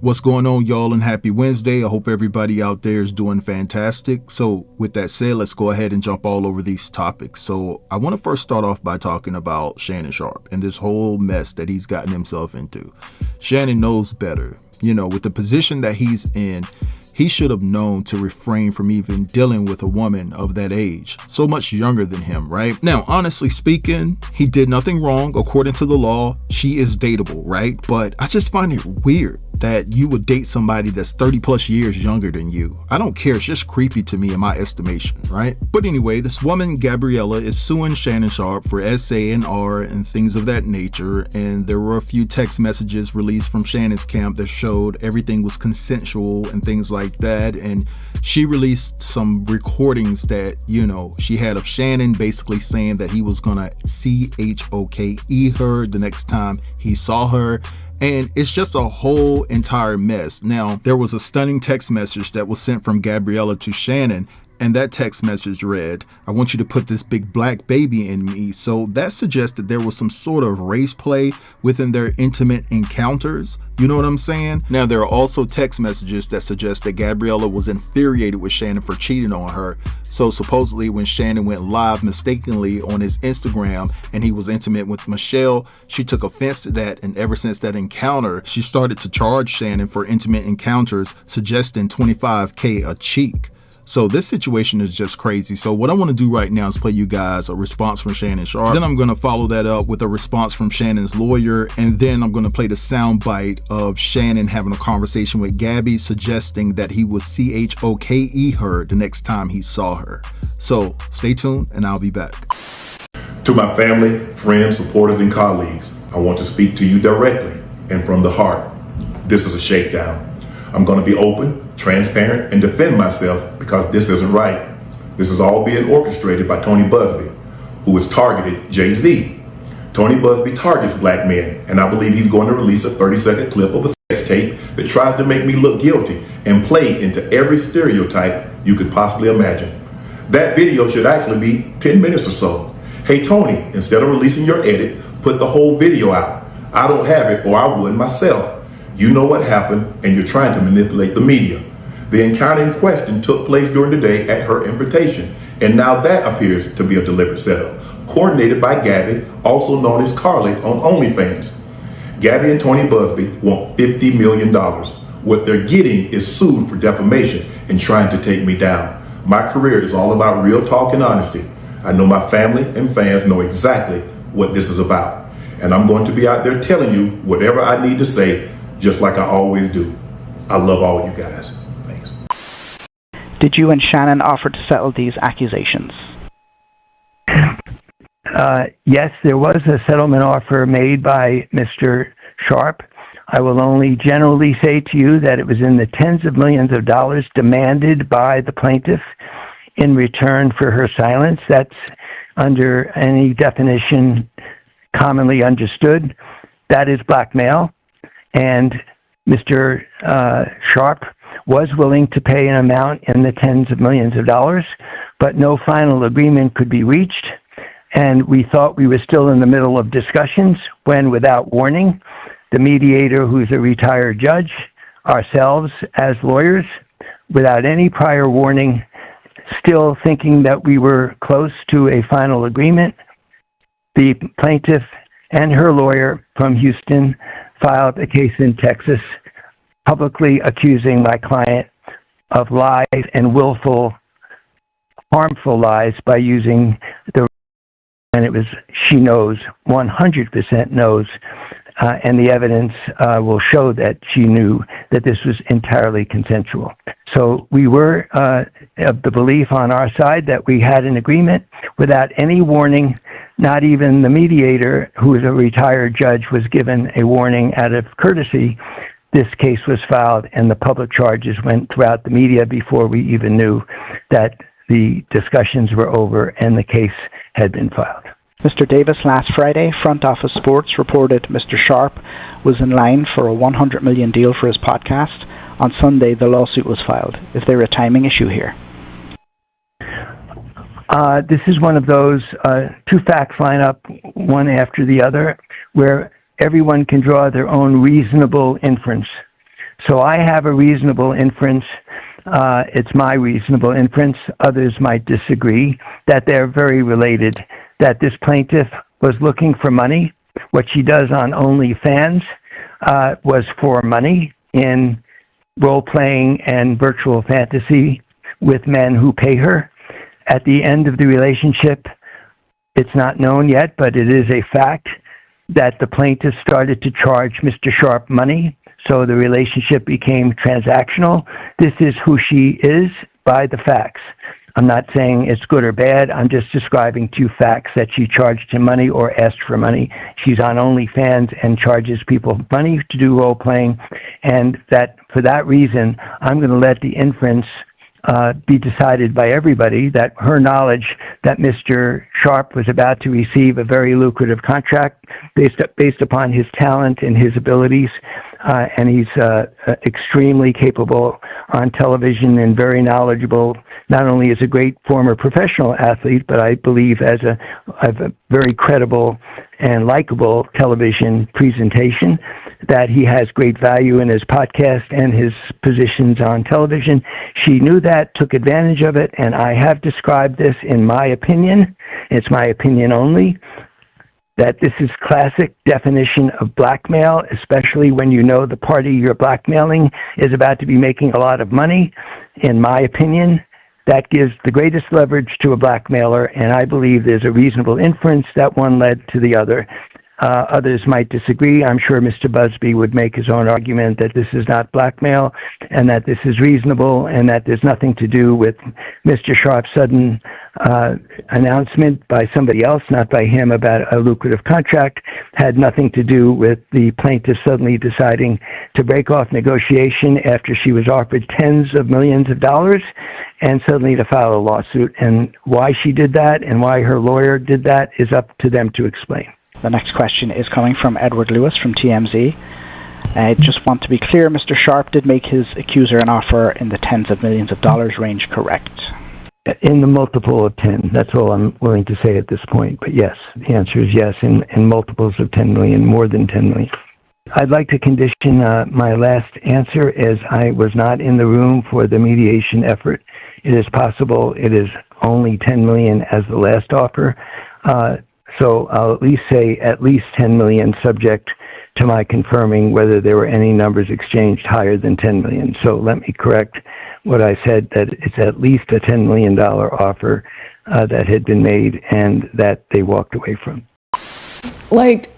What's going on, y'all, and happy Wednesday. I hope everybody out there is doing fantastic. So with that said, let's go ahead and jump all over these topics. So I want to first start off by talking about Shannon Sharpe and this whole mess that he's gotten himself into. Shannon knows better. You know, with the position that he's in, he should have known to refrain from even dealing with a woman of that age, so much younger than him, right? Now, honestly speaking, he did nothing wrong. According to the law, she is dateable, right? But I just find it weird that you would date somebody that's 30 plus years younger than you. I don't care. It's just creepy to me in my estimation, right? But anyway, this woman, Gabriella, is suing Shannon Sharpe for SA&R and things of that nature. And there were a few text messages released from Shannon's camp that showed everything was consensual and things like that. And she released some recordings that, you know, she had of Shannon basically saying that he was gonna CHOKE her the next time he saw her. And it's just a whole entire mess. Now, there was a stunning text message that was sent from Gabriella to Shannon, and that text message read, "I want you to put this big black baby in me." So that suggested there was some sort of race play within their intimate encounters. You know what I'm saying? Now, there are also text messages that suggest that Gabriella was infuriated with Shannon for cheating on her. So supposedly when Shannon went live mistakenly on his Instagram and he was intimate with Michelle, she took offense to that. And ever since that encounter, she started to charge Shannon for intimate encounters, suggesting $25K a cheek. So this situation is just crazy. So what I want to do right now is play you guys a response from Shannon Sharpe. Then I'm going to follow that up with a response from Shannon's lawyer. And then I'm going to play the sound bite of Shannon having a conversation with Gabby, suggesting that he would CHOKE her the next time he saw her. So stay tuned and I'll be back. To my family, friends, supporters, and colleagues, I want to speak to you directly and from the heart. This is a shakedown. I'm going to be open, transparent, and defend myself because this isn't right. This is all being orchestrated by Tony Buzbee, who has targeted Jay-Z. Tony Buzbee targets black men, and I believe he's going to release a 30-second clip of a sex tape that tries to make me look guilty and play into every stereotype you could possibly imagine. That video should actually be 10 minutes or so. Hey Tony, instead of releasing your edit, put the whole video out. I don't have it, or I would myself. You know what happened, and you're trying to manipulate the media. The encounter in question took place during the day at her invitation, and now that appears to be a deliberate setup, coordinated by Gabby, also known as Carly on OnlyFans. Gabby and Tony Buzbee want $50 million. What they're getting is sued for defamation and trying to take me down. My career is all about real talk and honesty. I know my family and fans know exactly what this is about, and I'm going to be out there telling you whatever I need to say, just like I always do. I love all you guys. Thanks. Did you and Shannon offer to settle these accusations? Yes, there was a settlement offer made by Mr. Sharpe. I will only generally say to you that it was in the tens of millions of dollars demanded by the plaintiff in return for her silence. That's under any definition commonly understood. That is blackmail. And Mr. Sharpe was willing to pay an amount in the tens of millions of dollars, but no final agreement could be reached. And we thought we were still in the middle of discussions when, without warning, the mediator, who's a retired judge, ourselves as lawyers, without any prior warning, still thinking that we were close to a final agreement, the plaintiff and her lawyer from Houston filed a case in Texas publicly accusing my client of lies and willful, harmful lies by using the, and it was, she knows, 100% knows, and the evidence will show that she knew that this was entirely consensual. So we were of the belief on our side that we had an agreement without any warning. Not even the mediator, who is a retired judge, was given a warning out of courtesy. This case was filed and the public charges went throughout the media before we even knew that the discussions were over and the case had been filed. Mr. Davis, last Friday, Front Office Sports reported Mr. Sharpe was in line for a $100 million deal for his podcast. On Sunday, the lawsuit was filed. Is there a timing issue here? This is one of those two facts line up one after the other where everyone can draw their own reasonable inference. So I have a reasonable inference. It's my reasonable inference. Others might disagree that they're very related, that this plaintiff was looking for money. What she does on OnlyFans was for money in role-playing and virtual fantasy with men who pay her. At the end of the relationship, it's not known yet, but it is a fact that the plaintiff started to charge Mr. Sharpe money, so the relationship became transactional. This is who she is by the facts. I'm not saying it's good or bad. I'm just describing two facts, that she charged him money or asked for money. She's on OnlyFans and charges people money to do role-playing, and that for that reason, I'm going to let the inference be decided by everybody that her knowledge that Mr. Sharpe was about to receive a very lucrative contract based upon his talent and his abilities, and he's extremely capable on television and very knowledgeable, not only as a great former professional athlete, but I believe as a very credible and likable television presentation, that he has great value in his podcast and his positions on television. She knew that, took advantage of it, and I have described this in my opinion, it's my opinion only, that this is classic definition of blackmail, especially when you know the party you're blackmailing is about to be making a lot of money. In my opinion, that gives the greatest leverage to a blackmailer, and I believe there's a reasonable inference that one led to the other. Others might disagree. I'm sure Mr. Busby would make his own argument that this is not blackmail and that this is reasonable and that there's nothing to do with Mr. Sharpe's sudden announcement by somebody else, not by him, about a lucrative contract, had nothing to do with the plaintiff suddenly deciding to break off negotiation after she was offered tens of millions of dollars and suddenly to file a lawsuit. And why she did that and why her lawyer did that is up to them to explain. The next question is coming from Edward Lewis from TMZ. I just want to be clear, Mr. Sharpe did make his accuser an offer in the tens of millions of dollars range, correct? In the multiple of 10. That's all I'm willing to say at this point. But yes, the answer is yes, in multiples of 10 million, more than 10 million. I'd like to condition my last answer as I was not in the room for the mediation effort. It is possible it is only 10 million as the last offer. So I'll at least say at least 10 million, subject to my confirming whether there were any numbers exchanged higher than 10 million. So let me correct what I said, that it's at least a $10 million offer that had been made and that they walked away from. Like,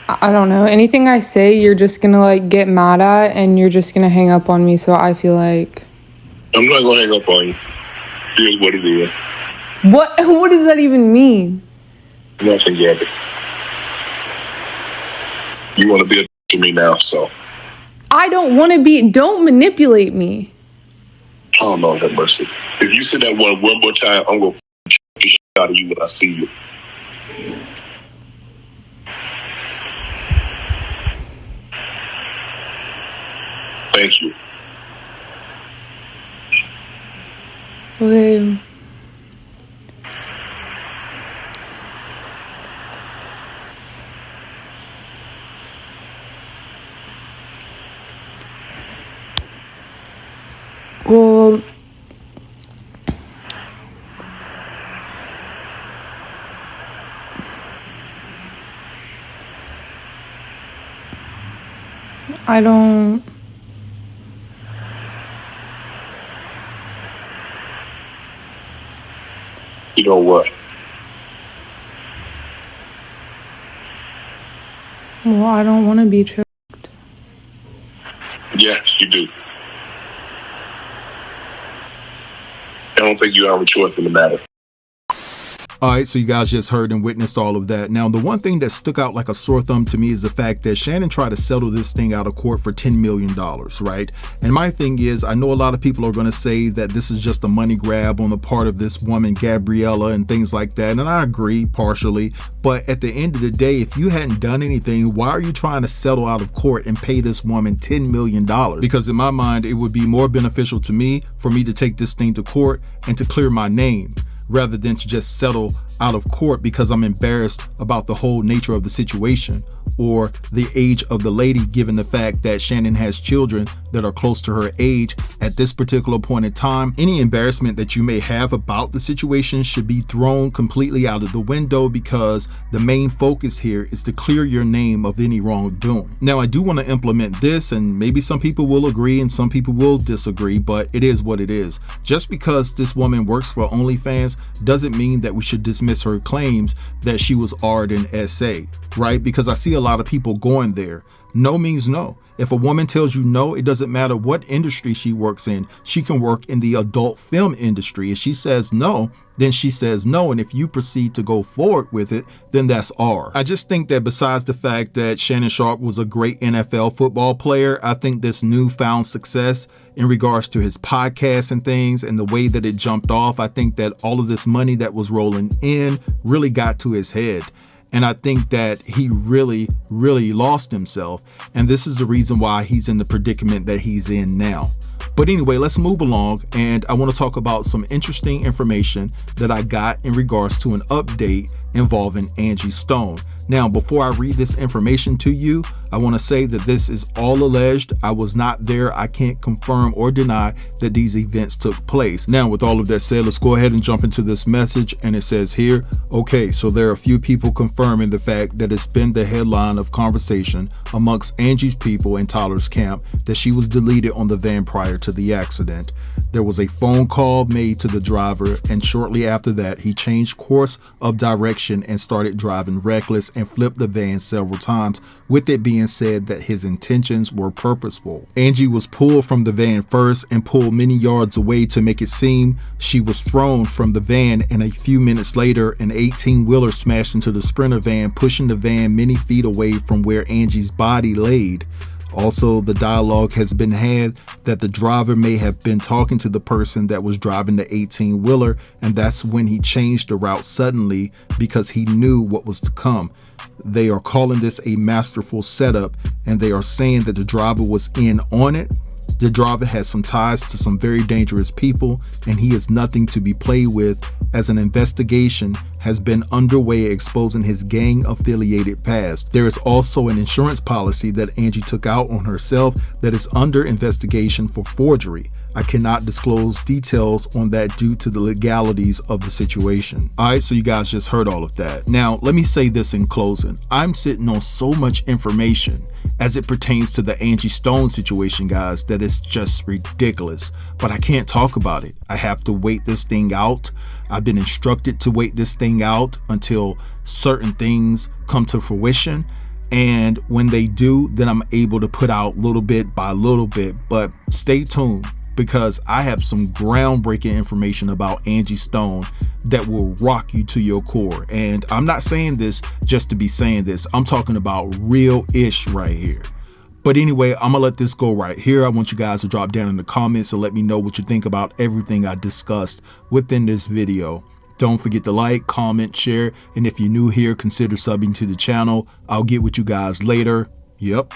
I don't know. Anything I say, you're just gonna like get mad at, and you're just gonna hang up on me. So I feel like I'm not gonna hang up on you. Here's what it is. what? What does that even mean? Nothing, Gabby. You want to be a to me now, so I don't want to be. Don't manipulate me. oh Lord have mercy. If you say that one more time, I'm gonna the shit out of you when I see you. Thank you. Okay. Well, I don't. You know what? Well, I don't want to be choked. Yes, you do. I don't think you have a choice in the matter. All right, so you guys just heard and witnessed all of that. Now, the one thing that stuck out like a sore thumb to me is the fact that Shannon tried to settle this thing out of court for $10 million, right? And my thing is, I know a lot of people are going to say that this is just a money grab on the part of this woman, Gabriella, and things like that. And I agree partially. But at the end of the day, if you hadn't done anything, why are you trying to settle out of court and pay this woman $10 million? Because in my mind, it would be more beneficial to me for me to take this thing to court and to clear my name. rather than to just settle out of court because I'm embarrassed about the whole nature of the situation or the age of the lady, given the fact that Shannon has children that are close to her age at this particular point in time. Any embarrassment that you may have about the situation should be thrown completely out of the window, because the main focus here is to clear your name of any wrongdoing. Now, I do want to implement this, and maybe some people will agree and some people will disagree, but it is what it is. Just because this woman works for OnlyFans doesn't mean that we should dismiss her claims that she was R'd in SA, right? Because I see a lot of people going there. No means no. If a woman tells you no, it doesn't matter what industry she works in. She can work in the adult film industry. If she says no, then she says no. And if you proceed to go forward with it, then that's R. I just think that besides the fact that Shannon Sharpe was a great NFL football player, I think this newfound success in regards to his podcast and things and the way that it jumped off, I think that all of this money that was rolling in really got to his head. And I think that he really, really lost himself. And this is the reason why he's in the predicament that he's in now. But anyway, let's move along. And I want to talk about some interesting information that I got in regards to an update involving Angie Stone. Now, before I read this information to you, I want to say that this is all alleged. I was not there. I can't confirm or deny that these events took place. Now, with all of that said, let's go ahead and jump into this message. And it says here, okay, so there are a few people confirming the fact that it's been the headline of conversation amongst Angie's people in Tyler's camp that she was deleted on the van prior to the accident. There was a phone call made to the driver, and shortly after that, he changed course of direction and started driving reckless and flipped the van several times, with it being said that his intentions were purposeful. Angie was pulled from the van first and pulled many yards away to make it seem she was thrown from the van, and a few minutes later, an 18-wheeler smashed into the Sprinter van, pushing the van many feet away from where Angie's body laid. Also, the dialogue has been had that the driver may have been talking to the person that was driving the 18-wheeler, and that's when he changed the route suddenly because he knew what was to come. They are calling this a masterful setup, and they are saying that the driver was in on it. The driver has some ties to some very dangerous people, and he is nothing to be played with, as an investigation has been underway exposing his gang-affiliated past. There is also an insurance policy that Angie took out on herself that is under investigation for forgery. I cannot disclose details on that due to the legalities of the situation. All right, so you guys just heard all of that. Now, let me say this in closing. I'm sitting on so much information as it pertains to the Angie Stone situation, guys, that it's just ridiculous. But I can't talk about it. I have to wait this thing out. I've been instructed to wait this thing out until certain things come to fruition. And when they do, then I'm able to put out little bit by little bit. But stay tuned, because I have some groundbreaking information about Angie Stone that will rock you to your core. And I'm not saying this just to be saying this. I'm talking about real-ish right here. But anyway, I'm gonna let this go right here. I want you guys to drop down in the comments and let me know what you think about everything I discussed within this video. Don't forget to like, comment, share, and if you're new here, consider subbing to the channel. I'll get with you guys later. Yep.